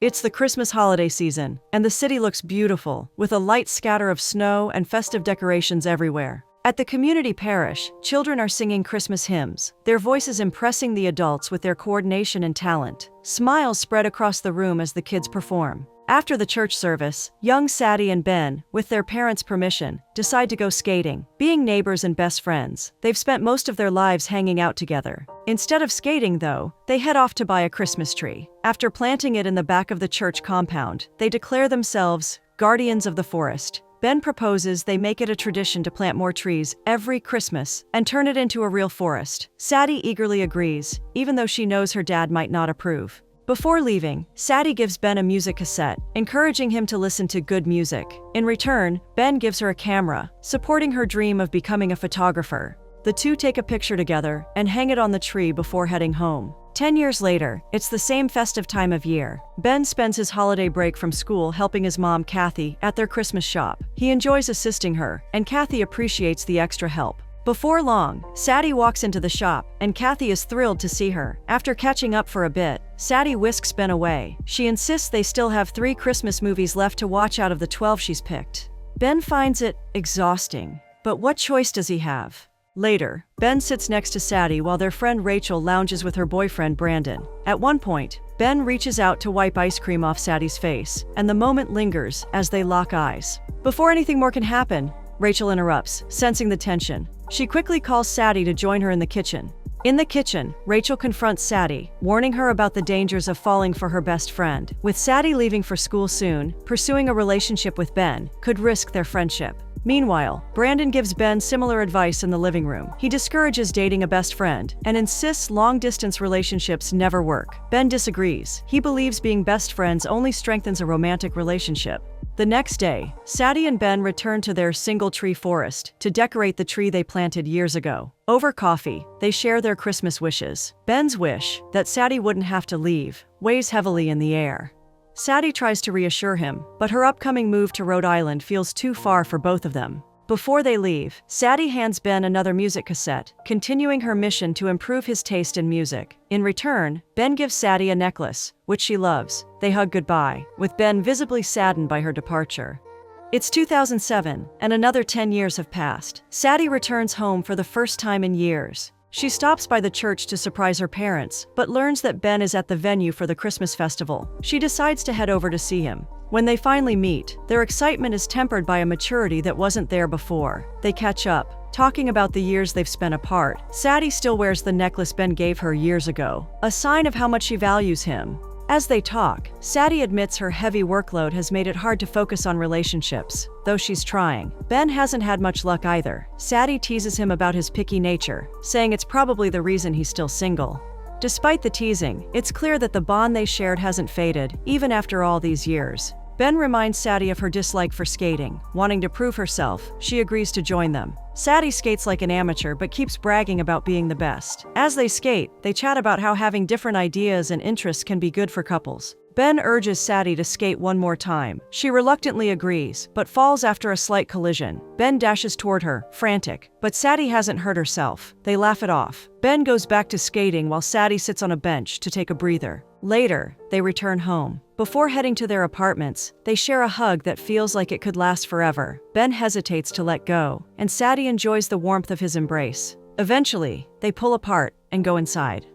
It's the Christmas holiday season, and the city looks beautiful, with a light scatter of snow and festive decorations everywhere. At the community parish, children are singing Christmas hymns, their voices impressing the adults with their coordination and talent. Smiles spread across the room as the kids perform. After the church service, young Sadie and Ben, with their parents' permission, decide to go skating. Being neighbors and best friends, they've spent most of their lives hanging out together. Instead of skating, though, they head off to buy a Christmas tree. After planting it in the back of the church compound, they declare themselves guardians of the forest. Ben proposes they make it a tradition to plant more trees every Christmas and turn it into a real forest. Sadie eagerly agrees, even though she knows her dad might not approve. Before leaving, Sadie gives Ben a music cassette, encouraging him to listen to good music. In return, Ben gives her a camera, supporting her dream of becoming a photographer. The two take a picture together and hang it on the tree before heading home. 10 years later, it's the same festive time of year. Ben spends his holiday break from school helping his mom, Kathy, at their Christmas shop. He enjoys assisting her, and Kathy appreciates the extra help. Before long, Sadie walks into the shop, and Kathy is thrilled to see her. After catching up for a bit, Sadie whisks Ben away. She insists they still have 3 Christmas movies left to watch out of the 12 she's picked. Ben finds it exhausting, but what choice does he have? Later, Ben sits next to Sadie while their friend Rachel lounges with her boyfriend Brandon. At one point, Ben reaches out to wipe ice cream off Sadie's face, and the moment lingers as they lock eyes. Before anything more can happen, Rachel interrupts, sensing the tension. She quickly calls Sadie to join her in the kitchen. In the kitchen, Rachel confronts Sadie, warning her about the dangers of falling for her best friend. With Sadie leaving for school soon, pursuing a relationship with Ben could risk their friendship. Meanwhile, Brandon gives Ben similar advice in the living room. He discourages dating a best friend and insists long-distance relationships never work. Ben disagrees. He believes being best friends only strengthens a romantic relationship. The next day, Sadie and Ben return to their single-tree forest to decorate the tree they planted years ago. Over coffee, they share their Christmas wishes. Ben's wish, that Sadie wouldn't have to leave, weighs heavily in the air. Sadie tries to reassure him, but her upcoming move to Rhode Island feels too far for both of them. Before they leave, Sadie hands Ben another music cassette, continuing her mission to improve his taste in music. In return, Ben gives Sadie a necklace, which she loves. They hug goodbye, with Ben visibly saddened by her departure. It's 2007, and another 10 years have passed. Sadie returns home for the first time in years. She stops by the church to surprise her parents, but learns that Ben is at the venue for the Christmas festival. She decides to head over to see him. When they finally meet, their excitement is tempered by a maturity that wasn't there before. They catch up, talking about the years they've spent apart. Sadie still wears the necklace Ben gave her years ago, a sign of how much she values him. As they talk, Sadie admits her heavy workload has made it hard to focus on relationships, though she's trying. Ben hasn't had much luck either. Sadie teases him about his picky nature, saying it's probably the reason he's still single. Despite the teasing, it's clear that the bond they shared hasn't faded, even after all these years. Ben reminds Sadie of her dislike for skating. Wanting to prove herself, she agrees to join them. Sadie skates like an amateur but keeps bragging about being the best. As they skate, they chat about how having different ideas and interests can be good for couples. Ben urges Sadie to skate one more time. She reluctantly agrees, but falls after a slight collision. Ben dashes toward her, frantic, but Sadie hasn't hurt herself. They laugh it off. Ben goes back to skating while Sadie sits on a bench to take a breather. Later, they return home. Before heading to their apartments, they share a hug that feels like it could last forever. Ben hesitates to let go, and Sadie enjoys the warmth of his embrace. Eventually, they pull apart and go inside.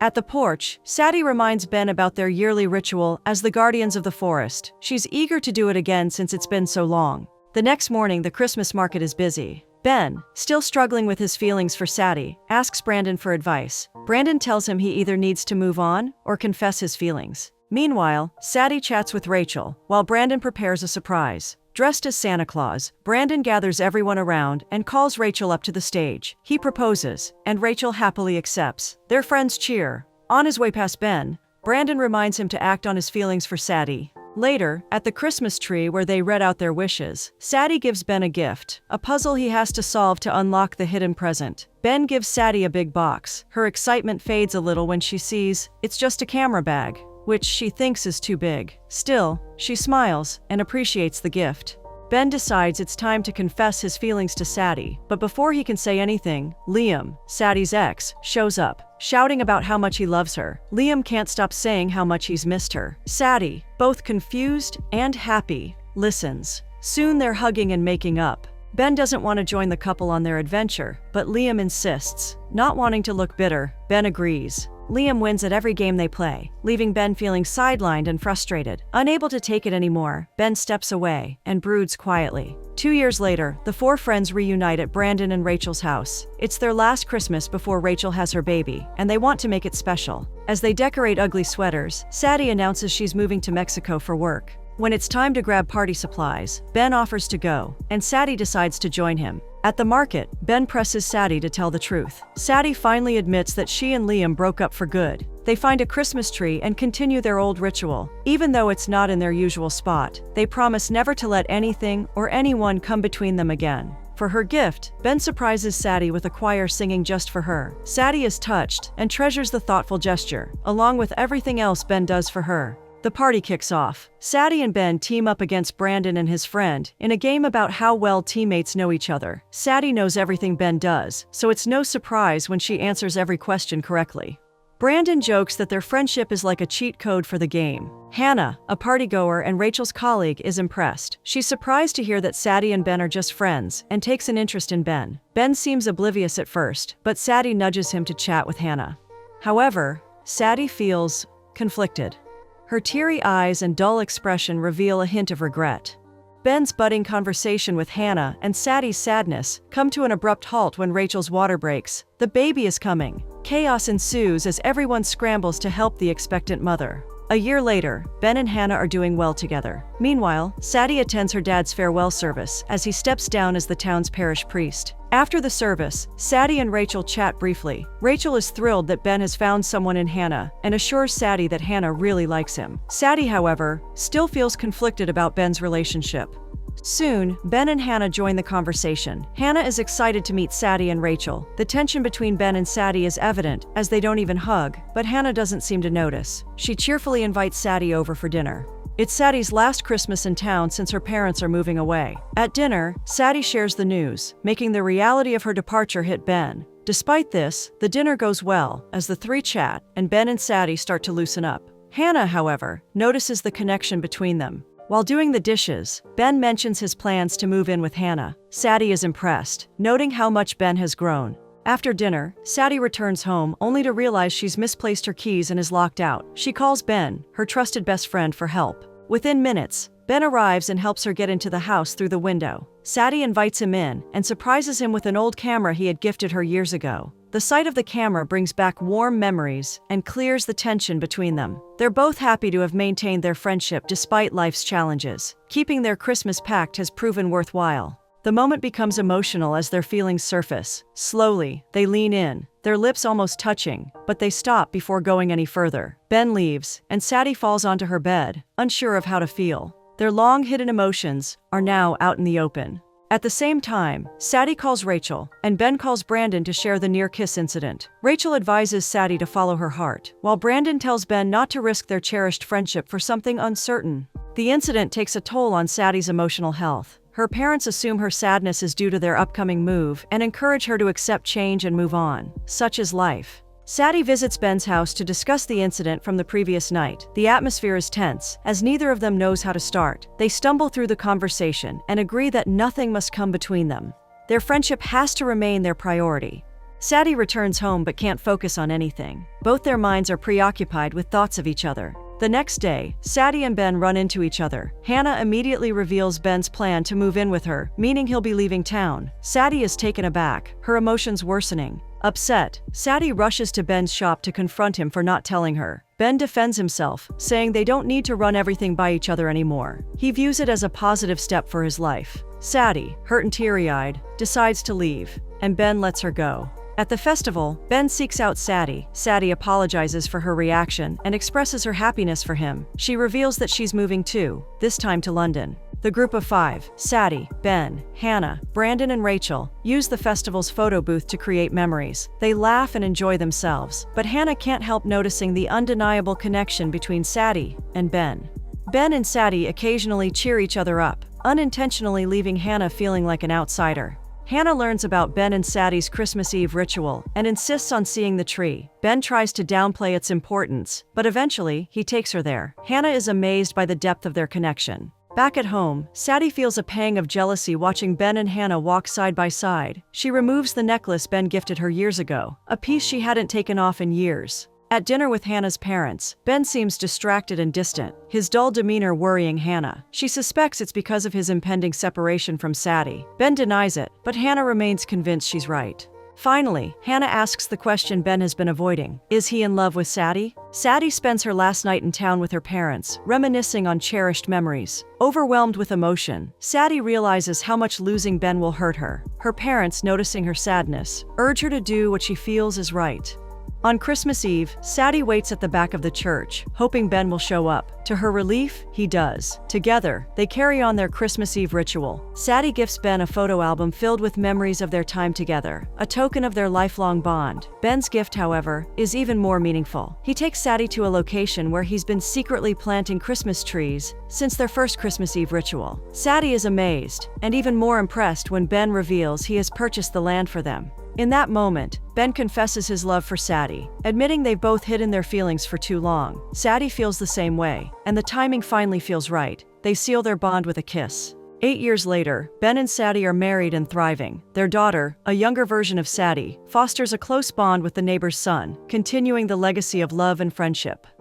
At the porch, Sadie reminds Ben about their yearly ritual as the guardians of the forest. She's eager to do it again since it's been so long. The next morning, the Christmas market is busy. Ben, still struggling with his feelings for Sadie, asks Brandon for advice. Brandon tells him he either needs to move on or confess his feelings. Meanwhile, Sadie chats with Rachel, while Brandon prepares a surprise. Dressed as Santa Claus, Brandon gathers everyone around and calls Rachel up to the stage. He proposes, and Rachel happily accepts. Their friends cheer. On his way past Ben, Brandon reminds him to act on his feelings for Sadie. Later, at the Christmas tree where they read out their wishes, Sadie gives Ben a gift, a puzzle he has to solve to unlock the hidden present. Ben gives Sadie a big box. Her excitement fades a little when she sees it's just a camera bag, which she thinks is too big. Still, she smiles and appreciates the gift. Ben decides it's time to confess his feelings to Sadie, but before he can say anything, Liam, Sadie's ex, shows up, shouting about how much he loves her. Liam can't stop saying how much he's missed her. Sadie, both confused and happy, listens. Soon they're hugging and making up. Ben doesn't want to join the couple on their adventure, but Liam insists. Not wanting to look bitter, Ben agrees. Liam wins at every game they play, leaving Ben feeling sidelined and frustrated. Unable to take it anymore, Ben steps away and broods quietly. 2 years later, the four friends reunite at Brandon and Rachel's house. It's their last Christmas before Rachel has her baby, and they want to make it special. As they decorate ugly sweaters, Sadie announces she's moving to Mexico for work. When it's time to grab party supplies, Ben offers to go, and Sadie decides to join him. At the market, Ben presses Sadie to tell the truth. Sadie finally admits that she and Liam broke up for good. They find a Christmas tree and continue their old ritual. Even though it's not in their usual spot, they promise never to let anything or anyone come between them again. For her gift, Ben surprises Sadie with a choir singing just for her. Sadie is touched and treasures the thoughtful gesture, along with everything else Ben does for her. The party kicks off. Sadie and Ben team up against Brandon and his friend in a game about how well teammates know each other. Sadie knows everything Ben does, so it's no surprise when she answers every question correctly. Brandon jokes that their friendship is like a cheat code for the game. Hannah, a partygoer and Rachel's colleague, is impressed. She's surprised to hear that Sadie and Ben are just friends and takes an interest in Ben. Ben seems oblivious at first, but Sadie nudges him to chat with Hannah. However, Sadie feels conflicted. Her teary eyes and dull expression reveal a hint of regret. Ben's budding conversation with Hannah and Sadie's sadness come to an abrupt halt when Rachel's water breaks. The baby is coming. Chaos ensues as everyone scrambles to help the expectant mother. A year later, Ben and Hannah are doing well together. Meanwhile, Sadie attends her dad's farewell service as he steps down as the town's parish priest. After the service, Sadie and Rachel chat briefly. Rachel is thrilled that Ben has found someone in Hannah and assures Sadie that Hannah really likes him. Sadie, however, still feels conflicted about Ben's relationship. Soon, Ben and Hannah join the conversation. Hannah is excited to meet Sadie and Rachel. The tension between Ben and Sadie is evident, as they don't even hug, but Hannah doesn't seem to notice. She cheerfully invites Sadie over for dinner. It's Sadie's last Christmas in town since her parents are moving away. At dinner, Sadie shares the news, making the reality of her departure hit Ben. Despite this, the dinner goes well, as the three chat, and Ben and Sadie start to loosen up. Hannah, however, notices the connection between them. While doing the dishes, Ben mentions his plans to move in with Hannah. Sadie is impressed, noting how much Ben has grown. After dinner, Sadie returns home only to realize she's misplaced her keys and is locked out. She calls Ben, her trusted best friend, for help. Within minutes, Ben arrives and helps her get into the house through the window. Sadie invites him in and surprises him with an old camera he had gifted her years ago. The sight of the camera brings back warm memories and clears the tension between them. They're both happy to have maintained their friendship despite life's challenges. Keeping their Christmas pact has proven worthwhile. The moment becomes emotional as their feelings surface. Slowly, they lean in, their lips almost touching, but they stop before going any further. Ben leaves, and Sadie falls onto her bed, unsure of how to feel. Their long-hidden emotions are now out in the open. At the same time, Sadie calls Rachel, and Ben calls Brandon to share the near-kiss incident. Rachel advises Sadie to follow her heart, while Brandon tells Ben not to risk their cherished friendship for something uncertain. The incident takes a toll on Sadie's emotional health. Her parents assume her sadness is due to their upcoming move and encourage her to accept change and move on. Such is life. Sadie visits Ben's house to discuss the incident from the previous night. The atmosphere is tense, as neither of them knows how to start. They stumble through the conversation and agree that nothing must come between them. Their friendship has to remain their priority. Sadie returns home but can't focus on anything. Both their minds are preoccupied with thoughts of each other. The next day, Sadie and Ben run into each other. Hannah immediately reveals Ben's plan to move in with her, meaning he'll be leaving town. Sadie is taken aback, her emotions worsening. Upset, Sadie rushes to Ben's shop to confront him for not telling her. Ben defends himself, saying they don't need to run everything by each other anymore. He views it as a positive step for his life. Sadie, hurt and teary-eyed, decides to leave, and Ben lets her go. At the festival, Ben seeks out Sadie. Sadie apologizes for her reaction and expresses her happiness for him. She reveals that she's moving too, this time to London. The group of five, Sadie, Ben, Hannah, Brandon, and Rachel, use the festival's photo booth to create memories. They laugh and enjoy themselves, but Hannah can't help noticing the undeniable connection between Sadie and Ben. Ben and Sadie occasionally cheer each other up. unintentionally leaving Hannah feeling like an outsider. Hannah learns about Ben and Sadie's Christmas Eve ritual and insists on seeing the tree. Ben tries to downplay its importance, but eventually, he takes her there. Hannah is amazed by the depth of their connection. Back at home, Sadie feels a pang of jealousy watching Ben and Hannah walk side by side. She removes the necklace Ben gifted her years ago, a piece she hadn't taken off in years. At dinner with Hannah's parents, Ben seems distracted and distant, his dull demeanor worrying Hannah. She suspects it's because of his impending separation from Sadie. Ben denies it, but Hannah remains convinced she's right. Finally, Hannah asks the question Ben has been avoiding. Is he in love with Sadie? Sadie spends her last night in town with her parents, reminiscing on cherished memories. Overwhelmed with emotion, Sadie realizes how much losing Ben will hurt her. Her parents, noticing her sadness, urge her to do what she feels is right. On Christmas Eve, Sadie waits at the back of the church, hoping Ben will show up. To her relief, he does. Together, they carry on their Christmas Eve ritual. Sadie gifts Ben a photo album filled with memories of their time together, a token of their lifelong bond. Ben's gift, however, is even more meaningful. He takes Sadie to a location where he's been secretly planting Christmas trees since their first Christmas Eve ritual. Sadie is amazed, and even more impressed when Ben reveals he has purchased the land for them. In that moment, Ben confesses his love for Sadie, admitting they've both hidden their feelings for too long. Sadie feels the same way, and the timing finally feels right. They seal their bond with a kiss. 8 years later, Ben and Sadie are married and thriving. Their daughter, a younger version of Sadie, fosters a close bond with the neighbor's son, continuing the legacy of love and friendship.